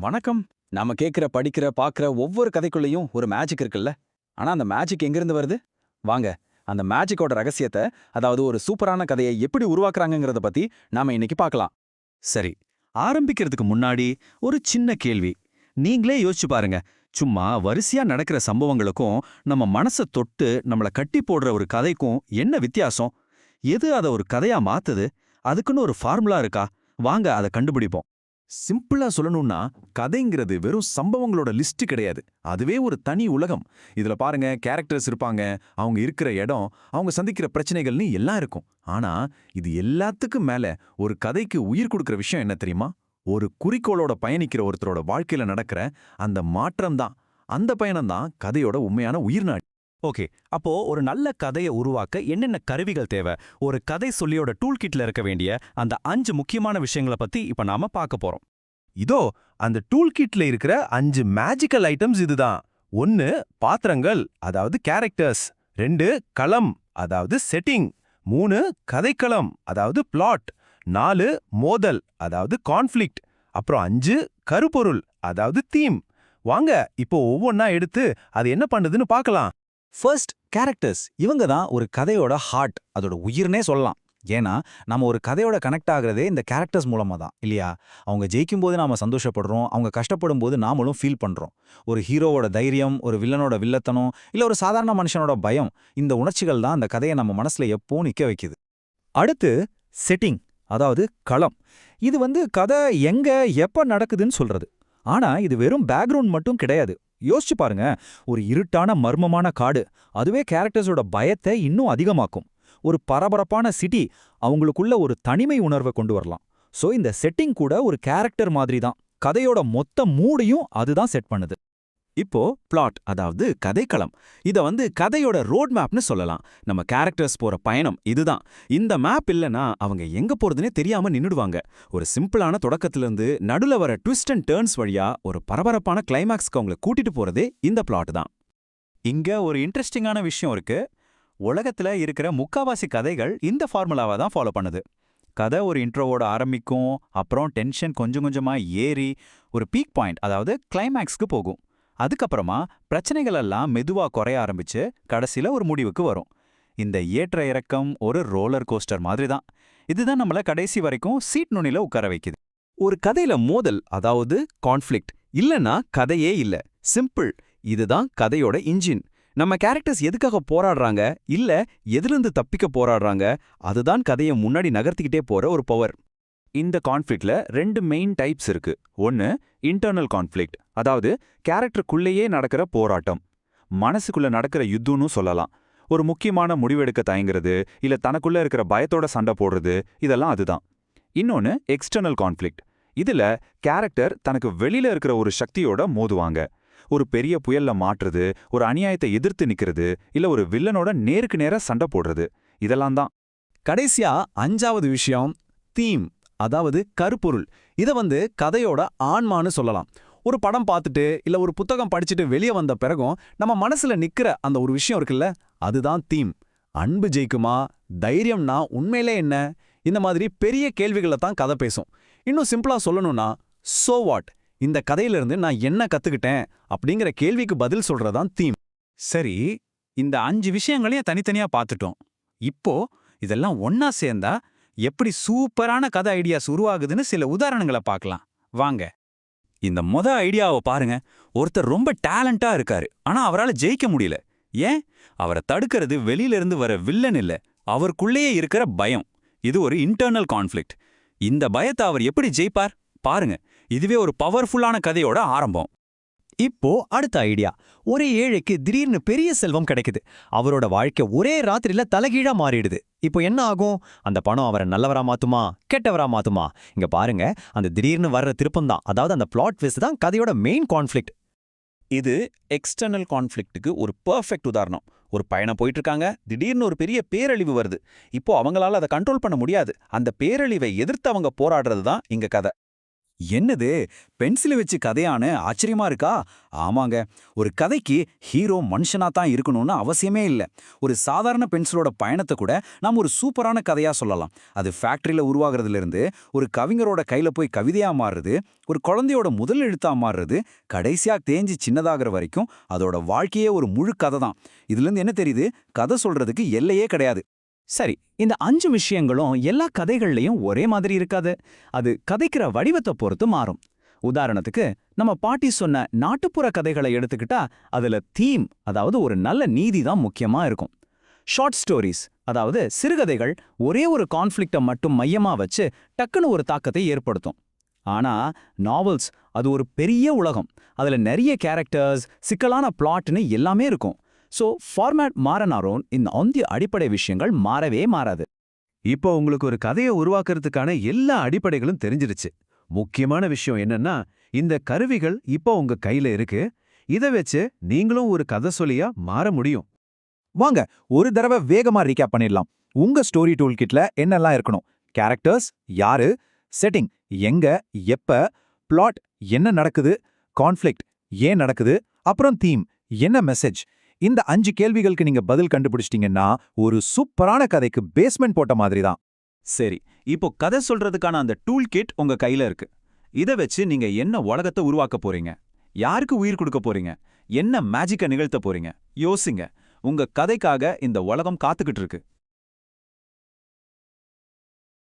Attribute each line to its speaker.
Speaker 1: வணக்கம். நாம கேட்கிற, படிக்கிற, பார்க்கிற ஒவ்வொரு கதைக்குள்ளேயும் ஒரு மேஜிக் இருக்குல்ல? ஆனா அந்த மேஜிக் எங்கிருந்து வருது? வாங்க, அந்த மேஜிக்கோட ரகசியத்த, அதாவது ஒரு சூப்பரான கதையை எப்படி உருவாக்குறாங்கங்கிறத பத்தி நாம இன்னைக்கு பார்க்கலாம்.
Speaker 2: சரி, ஆரம்பிக்கிறதுக்கு முன்னாடி ஒரு சின்ன கேள்வி. நீங்களே யோசிச்சு பாருங்க. சும்மா வரிசையா நடக்கிற சம்பவங்களுக்கும் நம்ம மனச தொட்டு நம்மள கட்டி போடுற ஒரு கதைக்கும் என்ன வித்தியாசம்? எது அத ஒரு கதையா மாத்துது? அதுக்குன்னு ஒரு ஃபார்முலா இருக்கா? வாங்க அத கண்டுபிடிப்போம்.
Speaker 3: சிம்பிளா சொல்லணும்னா கதைங்கிறது வெறும் சம்பவங்களோட லிஸ்ட் கிடையாது. அதுவே ஒரு தனி உலகம். இதுல பாருங்க, கேரக்டர்ஸ் இருப்பாங்க, அவங்க இருக்கிற இடம், அவங்க சந்திக்கிற பிரச்சனைகள்னு எல்லாம் இருக்கும். ஆனா இது எல்லாத்துக்கும் மேல ஒரு கதைக்கு உயிர் கொடுக்கிற விஷயம் என்ன தெரியுமா? ஒரு குறிக்கோளோட பயணிக்கிற ஒருத்தரோட வாழ்க்கையில நடக்கிற அந்த மாற்றம் தான். அந்த பயணம் தான் கதையோட உண்மையான உயிர்நாடி.
Speaker 2: ஓகே, அப்போ ஒரு நல்ல கதையை உருவாக்க என்னென்ன கருவிகள் தேவை? ஒரு கதை சொல்லியோட டூல் கிட்ல இருக்க வேண்டிய அந்த 5 முக்கியமான விஷயங்களை பத்தி இப்ப நாம பார்க்க போறோம்.
Speaker 4: இதோ அந்த டூல் கிட்ல இருக்கிற 5 மேஜிக்கல் ஐட்டம்ஸ் இதுதான். 1 பாத்திரங்கள், அதாவது கேரக்டர்ஸ். 2 களம், அதாவது செட்டிங். 3 கதைக்களம், அதாவது பிளாட். 4 மோதல், அதாவது கான்ஃப்ளிக்ட். அப்புறம் 5 கருப்பொருள், அதாவது தீம். வாங்க இப்போ ஒவ்வொன்னா எடுத்து அது என்ன பண்ணுதுன்னு பார்க்கலாம்.
Speaker 1: First, characters. இவங்க தான் ஒரு கதையோட ஹார்ட், அதோட உயிர்னே சொல்லலாம். ஏன்னா நம்ம ஒரு கதையோட கனெக்ட் ஆகுறதே இந்த கேரக்டர்ஸ் மூலமா தான், இல்லையா? அவங்க ஜெயிக்கும் போது நாம சந்தோஷப்படுறோம், அவங்க கஷ்டப்படும் போது நாமளும் ஃபீல் பண்றோம். ஒரு ஹீரோவோட தைரியம், ஒரு வில்லனோட வில்லத்தனம், இல்ல ஒரு சாதாரண மனுஷனோட பயம், இந்த உணர்ச்சிகள் தான் அந்த கதையை நம்ம மனசுல எப்பவும் நிக்க வைக்குது. அடுத்து செட்டிங், அதாவது களம். இது கதை எங்க எப்ப நடக்குதுன்னு சொல்றது. ஆனா இது வெறும் பேக்ரவுண்ட் மட்டும் கிடையாது. யோசிச்சு பாருங்க, ஒரு இருட்டான மர்மமான காடு, அதுவே கேரக்டர்ஸோட பயத்தை இன்னும் அதிகமாக்கும். ஒரு பரபரப்பான சிட்டி, அவங்களுக்குள்ள ஒரு தனிமை உணர்வை கொண்டு வரலாம். சோ இந்த செட்டிங் கூட ஒரு கேரக்டர் மாதிரி தான். கதையோட மொத்த மூடையும் அதுதான் செட் பண்ணுது.
Speaker 3: இப்போ பிளாட், அதாவது கதைக்களம். இத கதையோட ரோட் மேப்னு சொல்லலாம். நம்ம கேரக்டர்ஸ் போற பயணம் இதுதான். இந்த மேப் இல்லனா அவங்க எங்க போறதுனே தெரியாம நின்னுடுவாங்க. ஒரு சிம்பிளான தொடக்கத்திலிருந்து நடுல வர ட்விஸ்ட் அண்ட் டர்ன்ஸ் வழியா ஒரு பரபரப்பான கிளைமாக்ஸ்க்கு அவங்கள கூட்டிட்டு போறதே இந்த பிளாட் தான்.
Speaker 2: இங்க ஒரு இன்ட்ரெஸ்டிங்கான விஷயம் இருக்கு. உலகத்துல இருக்கிற முக்காவாசி கதைகள் இந்த ஃபார்முலாவை தான் ஃபாலோ பண்ணுது. கதை ஒரு இன்ட்ரோவோட ஆரம்பிக்கும், அப்புறம் டென்ஷன் கொஞ்சம் கொஞ்சமா ஏறி ஒரு பீக் பாயிண்ட், அதாவது கிளைமேக்ஸ்க்கு போகும். அதுக்கப்புறமா பிரச்சனைகள் எல்லாம் மெதுவா குறைய ஆரம்பிச்சு கடைசியில ஒரு முடிவுக்கு வரும். இந்த ஏற்ற இறக்கம் ஒரு ரோலர் கோஸ்டர் மாதிரி தான். இதுதான் நம்மள கடைசி வரைக்கும் சீட் நுனில உட்கார வைக்குது.
Speaker 3: ஒரு கதையில மோதல், அதாவது கான்ஃப்ளிக்ட் இல்லனா கதையே இல்ல. சிம்பிள். இதுதான் கதையோட இன்ஜின். நம்ம கேரக்டர்ஸ் எதுக்காக போராடுறாங்க, இல்ல எதிலிருந்து தப்பிக்க போராடுறாங்க, அதுதான் கதையை முன்னாடி நகர்த்திக்கிட்டே போற ஒரு பவர். இந்த கான்ஃப்ளிக்ட்ல 2 மெயின் டைப்ஸ் இருக்கு. ஒன்னு இன்டர்னல் கான்ஃப்ளிக்ட், அதாவது கேரக்டருக்குள்ளேயே நடக்கிற போராட்டம். மனசுக்குள்ள நடக்கிற யுத்தம்னு சொல்லலாம். ஒரு முக்கியமான முடிவெடுக்க தயங்குறது, இல்ல தனக்குள்ள இருக்கிற பயத்தோட சண்டை போடுறது, இதெல்லாம் அதுதான். இன்னொன்னு எக்ஸ்டர்னல் கான்ஃப்ளிக்ட். இதுல கேரக்டர் தனக்கு வெளியில இருக்கிற ஒரு சக்தியோட மோதுவாங்க. ஒரு பெரிய புயல்ல மாற்றுறது, ஒரு அநியாயத்தை எதிர்த்து நிக்கிறது, இல்ல ஒரு வில்லனோட நேருக்கு நேரா சண்டை போடுறது, இதெல்லாம் தான்.
Speaker 1: கடைசியா 5வது விஷயம், தீம், அதாவது கருப்பொருள். இத கதையோட ஆன்மான்னு சொல்லலாம். ஒரு படம் பார்த்துட்டு இல்ல ஒரு புத்தகம் படிச்சுட்டு வெளியே வந்த பிறகும் நம்ம மனசுல நிக்கிற அந்த ஒரு விஷயம் இருக்குல்ல, அதுதான் தீம். அன்பு ஜெயிக்குமா, தைரியம்னா உண்மையிலே என்ன, இந்த மாதிரி பெரிய கேள்விகளை தான் கதை பேசும். இன்னும் சிம்பிளா சொல்லணும்னா, சோ வாட், இந்த கதையிலிருந்து நான் என்ன கத்துக்கிட்டேன் அப்படிங்கிற கேள்விக்கு பதில் சொல்றதான் தீம்.
Speaker 2: சரி, இந்த 5 விஷயங்களையும் தனித்தனியா பார்த்துட்டோம். இப்போ இதெல்லாம் ஒன்னா சேர்ந்தா எப்படி சூப்பரான கதை ஐடியாஸ் உருவாகுதுன்னு சில உதாரணங்களை பார்க்கலாம். வாங்க. இந்த ஐடியாவை பாருங்க. ஒருத்தர் ரொம்ப டேலண்டா இருக்காரு, ஆனா அவரால் ஜெயிக்க முடியல. ஏன்? அவரை தடுக்கிறது வெளியில இருந்து வர வில்லன் இல்ல, அவருக்குள்ளேயே இருக்கிற பயம். இது ஒரு இன்டர்னல் கான்ஃப்ளிக்ட். இந்த பயத்தை அவர் எப்படி ஜெயிப்பார் பாருங்க. இதுவே ஒரு பவர்ஃபுல்லான கதையோட ஆரம்பம்.
Speaker 5: இப்போ அடுத்த ஐடியா. ஒரு ஏழைக்கு திடீர்னு பெரிய செல்வம் கிடைக்குது. அவரோட வாழ்க்கை ஒரே ராத்திரியில தலைகீழா மாறிடுது. இப்போ என்ன ஆகும்? அந்த பணம் அவரை நல்லவரா மாத்துமா, கெட்டவரா மாத்துமா? இங்க பாருங்க, அந்த திடீர்னு வர்ற திருப்பம் தான், அதாவது அந்த பிளாட் ட்விஸ்ட் தான் கதையோட மெயின் கான்ஃப்ளிக்ட்.
Speaker 3: இது எக்ஸ்டர்னல் கான்ஃப்ளிக்ட்டுக்கு ஒரு பெர்ஃபெக்ட் உதாரணம். ஒரு பயணம் போயிட்டு இருக்காங்க, திடீர்னு ஒரு பெரிய பேரழிவு வருது. இப்போ அவங்களால அதை கண்ட்ரோல் பண்ண முடியாது. அந்த பேரழிவை எதிர்த்து அவங்க போராடுறது தான் இங்க கதை.
Speaker 2: என்னது, பென்சிலை வச்சு கதையான்னு ஆச்சரியமா இருக்கா? ஆமாங்க, ஒரு கதைக்கு ஹீரோ மனுஷனா தான் இருக்கணும்னு அவசியமே இல்ல. ஒரு சாதாரண பென்சிலோட பயணத்தை கூட நாம ஒரு சூப்பரான கதையா சொல்லலாம். அது ஃபேக்டரியில உருவாகிறதுல இருந்து ஒரு கவிஞரோட கையில போய் கவிதையா மாறுறது, ஒரு குழந்தையோட முதல் எழுத்தா மாறுறது, கடைசியா தேஞ்சு சின்னதாகிற வரைக்கும் அதோட வாழ்க்கையே ஒரு முழு கதை தான். இதுல இருந்து என்ன தெரியுது? கதை சொல்றதுக்கு எல்லையே கிடையாது.
Speaker 5: சரி, இந்த 5 விஷயங்களும் எல்லா கதைகள்லயும் ஒரே மாதிரி இருக்காது. அது கதைக்கிற வடிவத்தை பொறுத்து மாறும். உதாரணத்துக்கு, நம்ம பாட்டி சொன்ன நாட்டுப்புற கதைகளை எடுத்துக்கிட்டா அதுல தீம், அதாவது ஒரு நல்ல நீதி தான் முக்கியமா இருக்கும். ஷார்ட் ஸ்டோரிஸ், அதாவது சிறுகதைகள், ஒரே ஒரு கான்ஃப்ளிக்ட்டை மட்டும் மையமா வச்சு டக்குன்னு ஒரு தாக்கத்தை ஏற்படுத்தும். ஆனா நாவல்ஸ் அது ஒரு பெரிய உலகம். அதுல நிறைய கேரக்டர்ஸ், சிக்கலான பிளாட்னு எல்லாமே இருக்கும். ஸோ ஃபார்மேட் மாறனாரோன் இந்த அடிப்படை விஷயங்கள் மாறவே மாறாது.
Speaker 4: இப்போ உங்களுக்கு ஒரு கதையை உருவாக்குறதுக்கான எல்லா அடிப்படைகளும் தெரிஞ்சிருச்சு. முக்கியமான விஷயம் என்னன்னா, இந்த கருவிகள் இப்போ உங்க கையில இருக்கு. இத வச்சு நீங்களும் ஒரு கதை சொல்லியா மாற முடியும்.
Speaker 1: வாங்க ஒரு தடவை வேகமா ரீகேப் பண்ணிடலாம். உங்க ஸ்டோரி டூல் கிட்ல என்னெல்லாம் இருக்கணும்? கேரக்டர்ஸ் யாரு, செட்டிங் எங்க எப்ப, பிளாட் என்ன நடக்குது, கான்ஃப்ளிக்ட் ஏன் நடக்குது, அப்புறம் தீம் என்ன மெசேஜ். இந்த 5 கேள்விகளுக்கு நீங்க பதில் கண்டுபிடிச்சிட்டீங்கன்னா ஒரு சூப்பரான கதைக்கு பேஸ்மெண்ட் போட்ட மாதிரி தான்.
Speaker 2: சரி, இப்போ கதை சொல்றதுக்கான அந்த டூல் கிட் உங்க கையில இருக்கு. இதை வச்சு நீங்க என்ன உலகத்தை உருவாக்க போறீங்க? யாருக்கு உயிர் கொடுக்க போறீங்க? என்ன மேஜிக்கை நிகழ்த்த போறீங்க? யோசிங்க. உங்க கதைக்காக இந்த உலகம் காத்துக்கிட்டு இருக்கு.